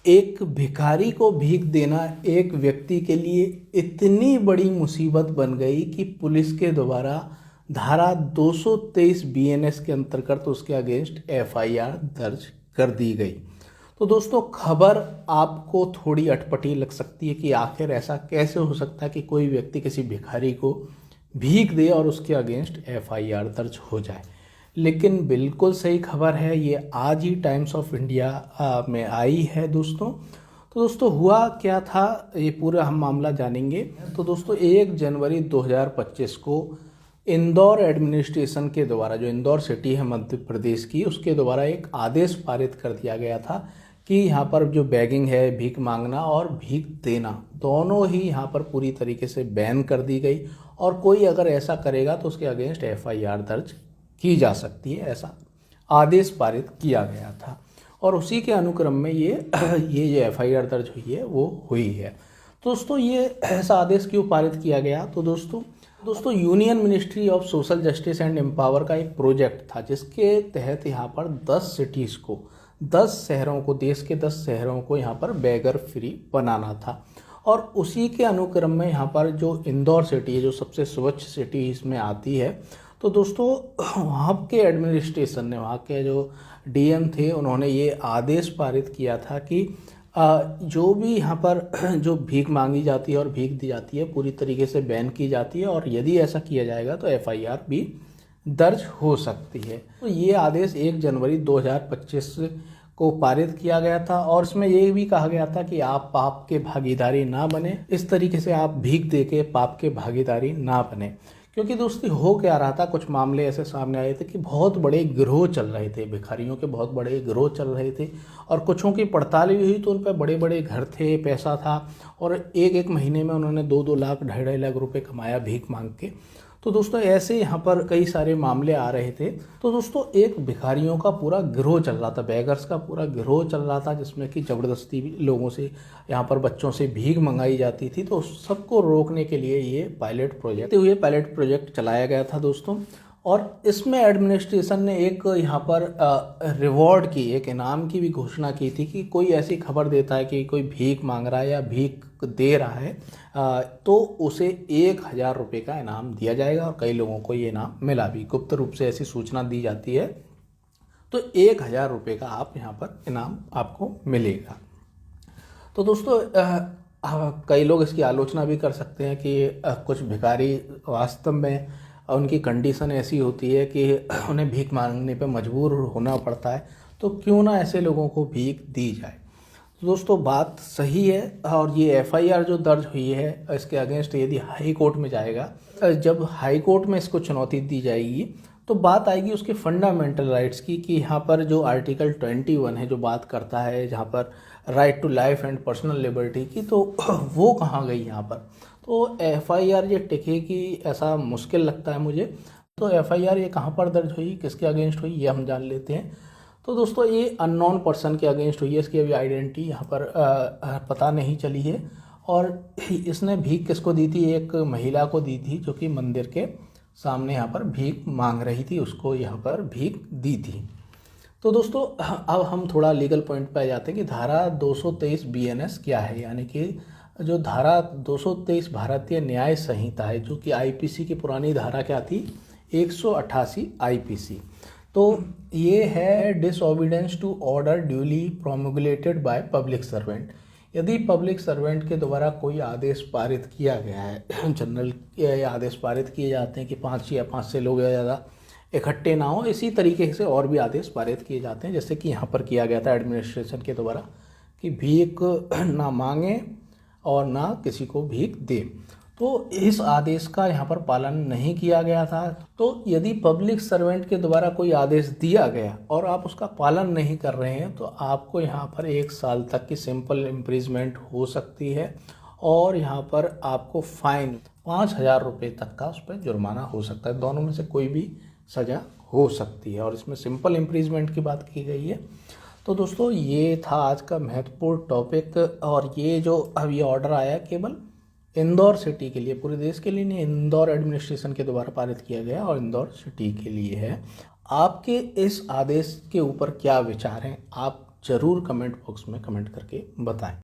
एक भिखारी को भीख देना एक व्यक्ति के लिए इतनी बड़ी मुसीबत बन गई कि पुलिस के द्वारा धारा 223 बीएनएस के अंतर्गत उसके अगेंस्ट एफआईआर दर्ज कर दी गई। तो दोस्तों, खबर आपको थोड़ी अटपटी लग सकती है कि आखिर ऐसा कैसे हो सकता है कि कोई व्यक्ति किसी भिखारी को भीख दे और उसके अगेंस्ट एफआईआर दर्ज हो जाए। लेकिन बिल्कुल सही खबर है, ये आज ही टाइम्स ऑफ इंडिया में आई है दोस्तों। तो दोस्तों, हुआ क्या था ये पूरा हम मामला जानेंगे। तो दोस्तों, 1 जनवरी 2025 को इंदौर एडमिनिस्ट्रेशन के द्वारा, जो इंदौर सिटी है मध्य प्रदेश की, उसके द्वारा एक आदेश पारित कर दिया गया था कि यहाँ पर जो बैगिंग है, भीख मांगना और भीख देना, दोनों ही यहाँ पर पूरी तरीके से बैन कर दी गई और कोई अगर ऐसा करेगा तो उसके अगेंस्ट एफआईआर दर्ज की जा सकती है, ऐसा आदेश पारित किया गया था। और उसी के अनुक्रम में ये जो एफआईआर दर्ज हुई है वो हुई है। दोस्तों, ये ऐसा आदेश क्यों पारित किया गया? तो दोस्तों union ministry of social justice and empower का एक प्रोजेक्ट था जिसके तहत यहाँ पर 10 सिटीज़ को, 10 शहरों को, देश के 10 शहरों को यहाँ पर बेगर फ्री बनाना था। और उसी के अनुक्रम में यहाँ पर जो इंदौर सिटी है, जो सबसे स्वच्छ सिटी इसमें आती है, तो दोस्तों वहाँ के एडमिनिस्ट्रेशन ने, वहाँ के जो डीएम थे, उन्होंने ये आदेश पारित किया था कि जो भी यहाँ पर जो भीख मांगी जाती है और भीख दी जाती है पूरी तरीके से बैन की जाती है और यदि ऐसा किया जाएगा तो एफआईआर भी दर्ज हो सकती है। तो ये आदेश 1 जनवरी 2025 को पारित किया गया था और इसमें ये भी कहा गया था कि आप पाप के भागीदारी ना बने, इस तरीके से आप भीख दे के पाप के भागीदारी ना बने। क्योंकि दोस्तों, हो क्या रहा था, कुछ मामले ऐसे सामने आए थे कि बहुत बड़े गिरोह चल रहे थे, भिखारियों के बहुत बड़े गिरोह चल रहे थे और कुछों की पड़ताल भी हुई तो उन पर बड़े बड़े घर थे, पैसा था और एक महीने में उन्होंने 2-2 लाख, 2.5 लाख रुपए कमाया भीख मांग के। तो दोस्तों, ऐसे यहाँ पर कई सारे मामले आ रहे थे। तो दोस्तों, एक भिखारियों का पूरा गिरोह चल रहा था, बेगर्स का पूरा गिरोह चल रहा था जिसमें कि ज़बरदस्ती लोगों से, यहाँ पर बच्चों से भीख मंगाई जाती थी। तो सबको रोकने के लिए ये पायलट प्रोजेक्ट चलाया गया था दोस्तों। और इसमें एडमिनिस्ट्रेशन ने एक यहाँ पर रिवॉर्ड की, एक इनाम की भी घोषणा की थी कि कोई ऐसी खबर देता है कि कोई भीख मांग रहा है या भीख दे रहा है तो उसे 1,000 रुपये का इनाम दिया जाएगा। और कई लोगों को ये इनाम मिला भी, गुप्त रूप से ऐसी सूचना दी जाती है। तो 1,000 रुपये का आप यहाँ पर इनाम आपको मिलेगा। तो दोस्तों, कई लोग इसकी आलोचना भी कर सकते हैं कि कुछ भिखारी वास्तव में उनकी कंडीशन ऐसी होती है कि उन्हें भीख मांगने पे मजबूर होना पड़ता है, तो क्यों ना ऐसे लोगों को भीख दी जाए। तो दोस्तों, बात सही है। और ये एफआईआर जो दर्ज हुई है इसके अगेंस्ट यदि हाई कोर्ट में जाएगा, जब हाई कोर्ट में इसको चुनौती दी जाएगी तो बात आएगी उसके फंडामेंटल राइट्स की, कि यहाँ पर जो आर्टिकल 21 है जो बात करता है जहाँ पर right to life and personal liberty की, तो वो कहाँ गई यहाँ पर। तो एफआईआर ये टिकेगी ऐसा मुश्किल लगता है मुझे। तो एफआईआर ये कहाँ पर दर्ज हुई, किसके अगेंस्ट हुई, ये हम जान लेते हैं। तो दोस्तों, ये अननोन पर्सन के अगेंस्ट हुई है, इसकी अभी आइडेंटिटी यहाँ पर पता नहीं चली है। और इसने भीख किसको दी थी, एक महिला को दी थी जो कि मंदिर के सामने यहाँ पर भीख मांग रही थी, उसको यहाँ पर भीख दी थी। तो दोस्तों, अब हम थोड़ा लीगल पॉइंट पे आ जाते हैं कि धारा 223 बीएनएस क्या है। यानी कि जो धारा 223 भारतीय न्याय संहिता है, जो कि आईपीसी की पुरानी धारा क्या थी, 188 आईपीसी। तो ये है disobedience to order duly promulgated by public servant. यदि पब्लिक सर्वेंट के द्वारा कोई आदेश पारित किया गया है, जनरल आदेश पारित किए जाते हैं कि 5 से लोग या ज़्यादा इकट्ठे ना हो, इसी तरीके से और भी आदेश पारित किए जाते हैं, जैसे कि यहाँ पर किया गया था एडमिनिस्ट्रेशन के द्वारा कि भीख ना मांगे और ना किसी को भीख दे। तो इस आदेश का यहाँ पर पालन नहीं किया गया था। तो यदि पब्लिक सर्वेंट के द्वारा कोई आदेश दिया गया और आप उसका पालन नहीं कर रहे हैं तो आपको यहाँ पर 1 साल तक की सिंपल इम्प्रिजमेंट हो सकती है और यहाँ पर आपको फाइन 5,000 रुपये तक का उस पर जुर्माना हो सकता है। दोनों में से कोई भी सज़ा हो सकती है और इसमें सिंपल इम्प्रिजमेंट की बात की गई है। तो दोस्तों, ये था आज का महत्वपूर्ण टॉपिक। और ये जो अभी ऑर्डर आया केवल इंदौर सिटी के लिए, पूरे देश के लिए नहीं, इंदौर एडमिनिस्ट्रेशन के द्वारा पारित किया गया और इंदौर सिटी के लिए है। आपके इस आदेश के ऊपर क्या विचार हैं, आप ज़रूर कमेंट बॉक्स में कमेंट करके बताएं।